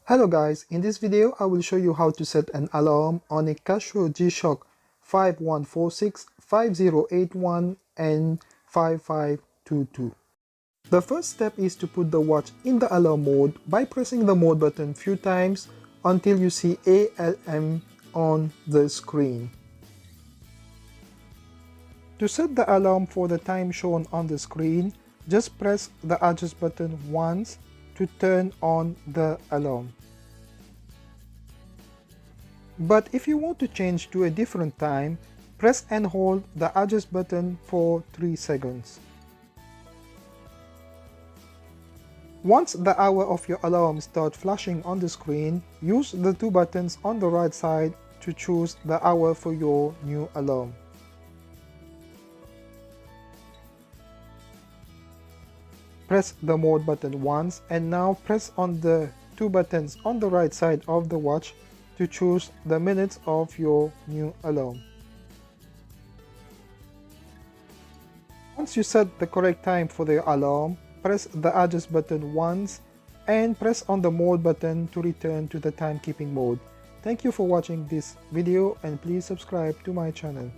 Hello guys, in this video I will show you how to set an alarm on a Casio G-Shock 5146, 5081 and 5522. The first step is to put the watch in the alarm mode by pressing the mode button few times until you see AL1 on the screen. To set the alarm for the time shown on the screen, just press the adjust button once to turn on the alarm. But if you want to change to a different time, press and hold the adjust button for 3 seconds. Once the hour of your alarm starts flashing on the screen, use the 2 buttons on the right side to choose the hour for your new alarm. Press the mode button once and now press on the 2 buttons on the right side of the watch to choose the minutes of your new alarm. Once you set the correct time for the alarm, press the adjust button once and press on the mode button to return to the timekeeping mode. Thank you for watching this video and please subscribe to my channel.